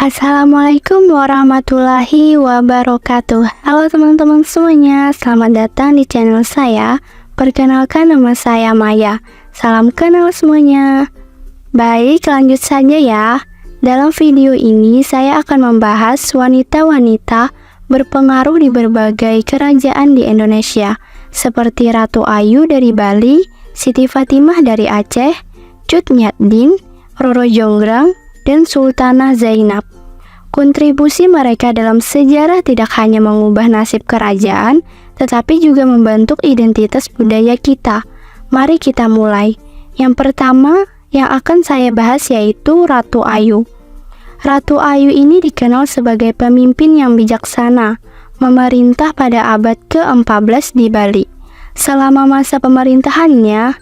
Assalamualaikum warahmatullahi wabarakatuh. Halo teman-teman semuanya, selamat datang di channel saya. Perkenalkan, nama saya Maya. Salam kenal semuanya. Baik, lanjut saja ya. Dalam video ini saya akan membahas wanita-wanita berpengaruh di berbagai kerajaan di Indonesia, seperti Ratu Ayu dari Bali, Siti Fatimah dari Aceh, Cut Nyak-dien, Roro Jonggrang, dan Sultanah Zainab. Kontribusi mereka dalam sejarah tidak hanya mengubah nasib kerajaan, tetapi juga membentuk identitas budaya kita. Mari kita mulai. Yang pertama yang akan saya bahas yaitu Ratu Ayu. Ratu Ayu ini dikenal sebagai pemimpin yang bijaksana, memerintah pada abad ke-14 di Bali. Selama masa pemerintahannya,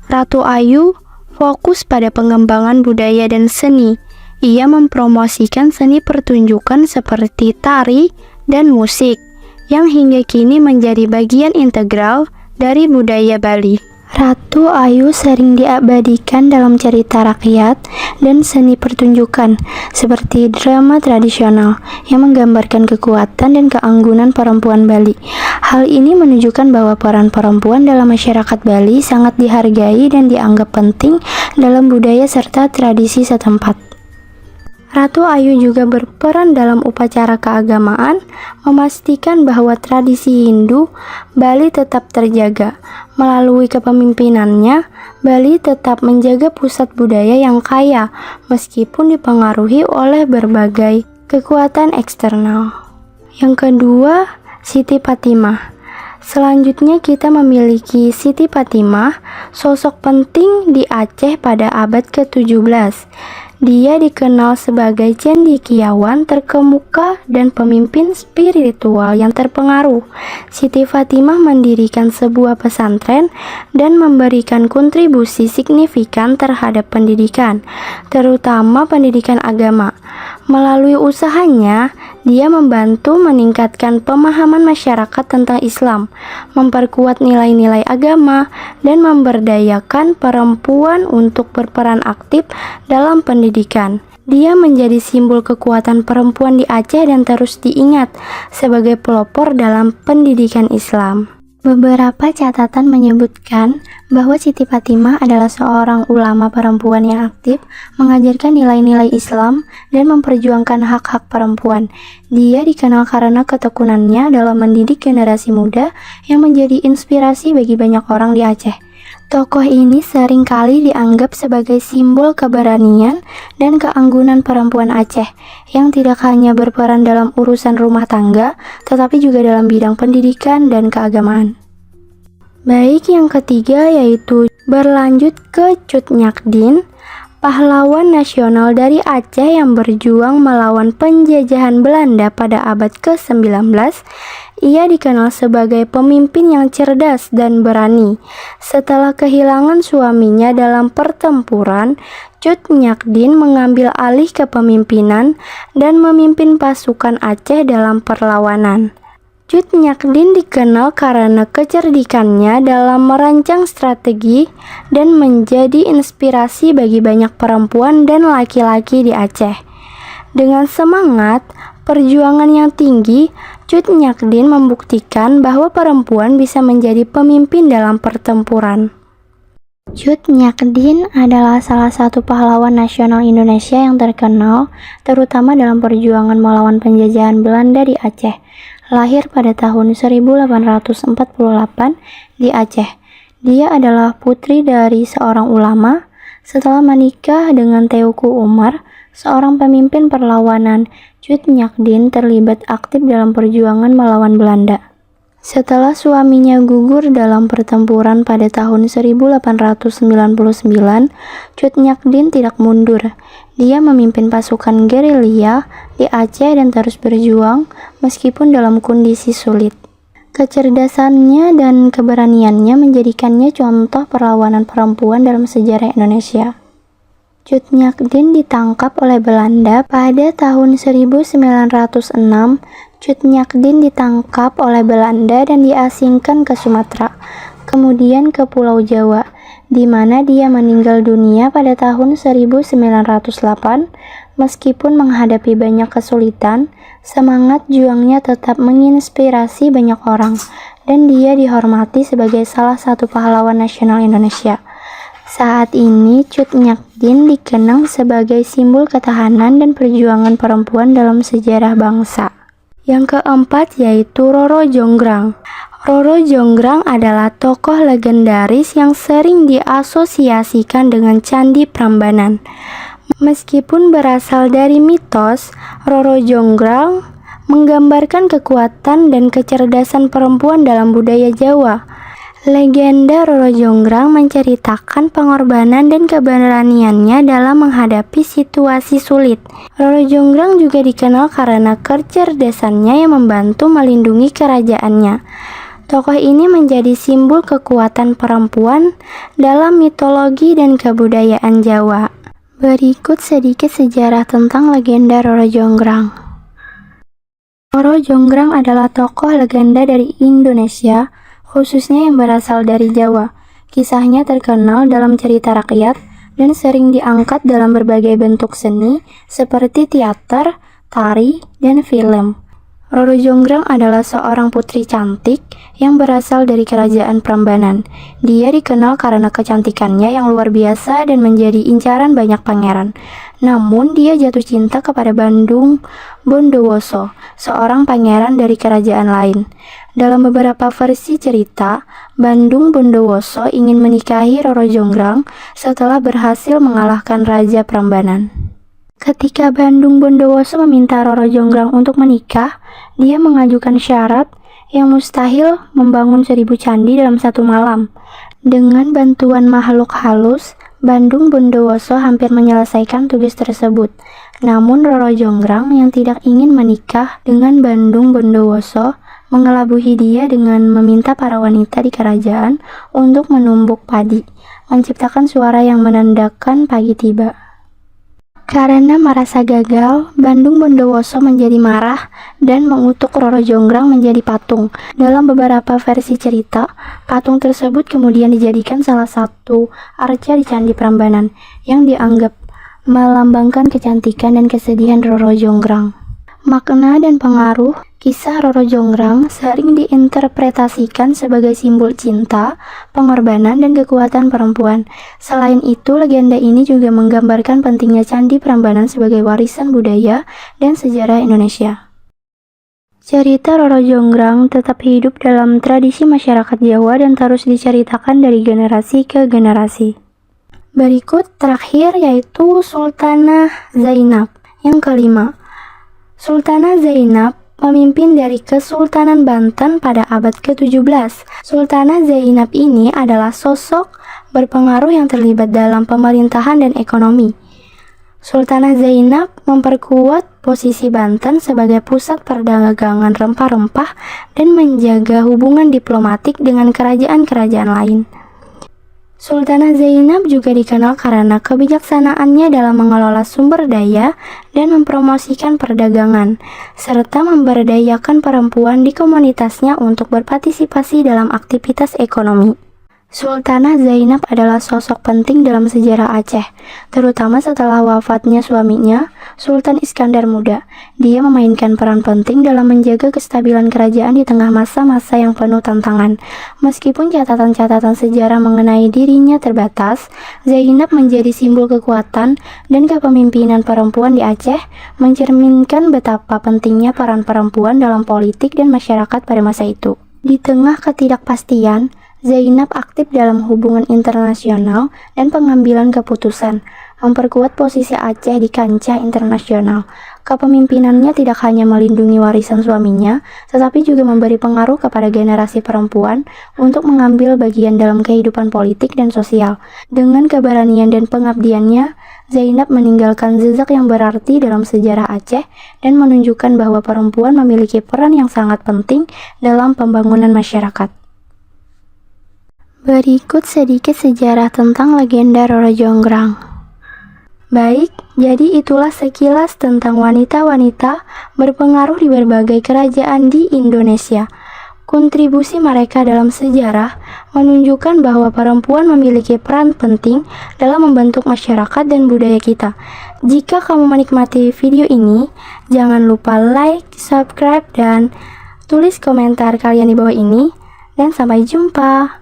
Ratu Ayu fokus pada pengembangan budaya dan seni. Ia mempromosikan seni pertunjukan seperti tari dan musik, yang hingga kini menjadi bagian integral dari budaya Bali. Ratu Ayu sering diabadikan dalam cerita rakyat dan seni pertunjukan, seperti drama tradisional yang menggambarkan kekuatan dan keanggunan perempuan Bali. Hal ini menunjukkan bahwa peran perempuan dalam masyarakat Bali sangat dihargai dan dianggap penting dalam budaya serta tradisi setempat. Ratu Ayu juga berperan dalam upacara keagamaan, memastikan bahwa tradisi Hindu Bali tetap terjaga. Melalui kepemimpinannya, Bali tetap menjaga pusat budaya yang kaya, meskipun dipengaruhi oleh berbagai kekuatan eksternal. Yang kedua, Siti Fatimah. Selanjutnya kita memiliki Siti Fatimah, sosok penting di Aceh pada abad ke-17. Dia dikenal sebagai cendekiawan terkemuka dan pemimpin spiritual yang terpengaruh. Siti Fatimah mendirikan sebuah pesantren dan memberikan kontribusi signifikan terhadap pendidikan, terutama pendidikan agama. Melalui usahanya, dia membantu meningkatkan pemahaman masyarakat tentang Islam, memperkuat nilai-nilai agama, dan memberdayakan perempuan untuk berperan aktif dalam pendidikan. Dia menjadi simbol kekuatan perempuan di Aceh dan terus diingat sebagai pelopor dalam pendidikan Islam. Beberapa catatan menyebutkan bahwa Siti Fatimah adalah seorang ulama perempuan yang aktif, mengajarkan nilai-nilai Islam, dan memperjuangkan hak-hak perempuan. Dia dikenal karena ketekunannya dalam mendidik generasi muda yang menjadi inspirasi bagi banyak orang di Aceh. Tokoh ini sering kali dianggap sebagai simbol keberanian dan keanggunan perempuan Aceh yang tidak hanya berperan dalam urusan rumah tangga, tetapi juga dalam bidang pendidikan dan keagamaan. Baik, yang ketiga yaitu berlanjut ke Cut Nyak-dien, pahlawan nasional dari Aceh yang berjuang melawan penjajahan Belanda pada abad ke-19. Ia dikenal sebagai pemimpin yang cerdas dan berani. Setelah kehilangan suaminya dalam pertempuran, Cut Nyak-dien mengambil alih kepemimpinan dan memimpin pasukan Aceh dalam perlawanan. Cut Nyak-dien dikenal karena kecerdikannya dalam merancang strategi dan menjadi inspirasi bagi banyak perempuan dan laki-laki di Aceh. Dengan semangat perjuangan yang tinggi, Cut Nyak-dien membuktikan bahwa perempuan bisa menjadi pemimpin dalam pertempuran. Cut Nyak-dien adalah salah satu pahlawan nasional Indonesia yang terkenal, terutama dalam perjuangan melawan penjajahan Belanda di Aceh. Lahir pada tahun 1848 di Aceh. Dia adalah putri dari seorang ulama. Setelah menikah dengan Teuku Umar, seorang pemimpin perlawanan, Cut Nyak-dien terlibat aktif dalam perjuangan melawan Belanda. Setelah suaminya gugur dalam pertempuran pada tahun 1899, Cut Nyak-dien tidak mundur. Dia memimpin pasukan gerilya di Aceh dan terus berjuang meskipun dalam kondisi sulit. Kecerdasannya dan keberaniannya menjadikannya contoh perlawanan perempuan dalam sejarah Indonesia. Cut Nyak-dien ditangkap oleh Belanda pada tahun 1906. Cut Nyak-dien ditangkap oleh Belanda dan diasingkan ke Sumatera, kemudian ke Pulau Jawa, di mana dia meninggal dunia pada tahun 1908 Meskipun menghadapi banyak kesulitan, semangat juangnya tetap menginspirasi banyak orang, dan dia dihormati sebagai salah satu pahlawan nasional Indonesia. Saat ini, Cut Nyak Dien dikenang sebagai simbol ketahanan dan perjuangan perempuan dalam sejarah bangsa. Yang keempat yaitu Roro Jonggrang. Roro Jonggrang adalah tokoh legendaris yang sering diasosiasikan dengan Candi Prambanan. Meskipun berasal dari mitos, Roro Jonggrang menggambarkan kekuatan dan kecerdasan perempuan dalam budaya Jawa. Legenda Roro Jonggrang menceritakan pengorbanan dan keberaniannya dalam menghadapi situasi sulit. Roro Jonggrang juga dikenal karena kecerdasannya yang membantu melindungi kerajaannya. Tokoh ini menjadi simbol kekuatan perempuan dalam mitologi dan kebudayaan Jawa. Berikut sedikit sejarah tentang legenda Roro Jonggrang. Roro Jonggrang adalah tokoh legenda dari Indonesia, khususnya yang berasal dari Jawa. Kisahnya terkenal dalam cerita rakyat dan sering diangkat dalam berbagai bentuk seni seperti teater, tari, dan film. Roro Jonggrang adalah seorang putri cantik yang berasal dari kerajaan Prambanan. Dia dikenal karena kecantikannya yang luar biasa dan menjadi incaran banyak pangeran. Namun dia jatuh cinta kepada Bandung Bondowoso, seorang pangeran dari kerajaan lain. Dalam beberapa versi cerita, Bandung Bondowoso ingin menikahi Roro Jonggrang setelah berhasil mengalahkan Raja Prambanan. Ketika Bandung Bondowoso meminta Roro Jonggrang untuk menikah, dia mengajukan syarat yang mustahil membangun 1000 candi dalam satu malam. Dengan bantuan makhluk halus, Bandung Bondowoso hampir menyelesaikan tugas tersebut. Namun Roro Jonggrang yang tidak ingin menikah dengan Bandung Bondowoso mengelabuhi dia dengan meminta para wanita di kerajaan untuk menumbuk padi, menciptakan suara yang menandakan pagi tiba. Karena merasa gagal, Bandung Bondowoso menjadi marah dan mengutuk Roro Jonggrang menjadi patung. Dalam beberapa versi cerita, patung tersebut kemudian dijadikan salah satu arca di Candi Prambanan yang dianggap melambangkan kecantikan dan kesedihan Roro Jonggrang. Makna dan pengaruh kisah Roro Jonggrang sering diinterpretasikan sebagai simbol cinta, pengorbanan, dan kekuatan perempuan. Selain itu, legenda ini juga menggambarkan pentingnya Candi Prambanan sebagai warisan budaya dan sejarah Indonesia. Cerita Roro Jonggrang tetap hidup dalam tradisi masyarakat Jawa dan terus diceritakan dari generasi ke generasi. Berikut terakhir yaitu Sultanah Zainab. Yang kelima, Sultanah Zainab memimpin dari Kesultanan Banten pada abad ke-17. Sultanah Zainab ini adalah sosok berpengaruh yang terlibat dalam pemerintahan dan ekonomi. Sultanah Zainab memperkuat posisi Banten sebagai pusat perdagangan rempah-rempah dan menjaga hubungan diplomatik dengan kerajaan-kerajaan lain. Sultanah Zainab juga dikenal karena kebijaksanaannya dalam mengelola sumber daya dan mempromosikan perdagangan, serta memberdayakan perempuan di komunitasnya untuk berpartisipasi dalam aktivitas ekonomi. Sultanah Zainab adalah sosok penting dalam sejarah Aceh, terutama setelah wafatnya suaminya, Sultan Iskandar Muda. Dia memainkan peran penting dalam menjaga kestabilan kerajaan di tengah masa-masa yang penuh tantangan. Meskipun catatan-catatan sejarah mengenai dirinya terbatas, Zainab menjadi simbol kekuatan dan kepemimpinan perempuan di Aceh, mencerminkan betapa pentingnya peran perempuan dalam politik dan masyarakat pada masa itu. Di tengah ketidakpastian, Zainab aktif dalam hubungan internasional dan pengambilan keputusan, memperkuat posisi Aceh di kancah internasional. Kepemimpinannya tidak hanya melindungi warisan suaminya, tetapi juga memberi pengaruh kepada generasi perempuan untuk mengambil bagian dalam kehidupan politik dan sosial. Dengan keberanian dan pengabdiannya, Zainab meninggalkan jejak yang berarti dalam sejarah Aceh dan menunjukkan bahwa perempuan memiliki peran yang sangat penting dalam pembangunan masyarakat. Berikut sedikit sejarah tentang legenda Roro Jonggrang. Baik, jadi itulah sekilas tentang wanita-wanita berpengaruh di berbagai kerajaan di Indonesia. Kontribusi mereka dalam sejarah menunjukkan bahwa perempuan memiliki peran penting dalam membentuk masyarakat dan budaya kita. Jika kamu menikmati video ini, jangan lupa like, subscribe, dan tulis komentar kalian di bawah ini. Dan sampai jumpa.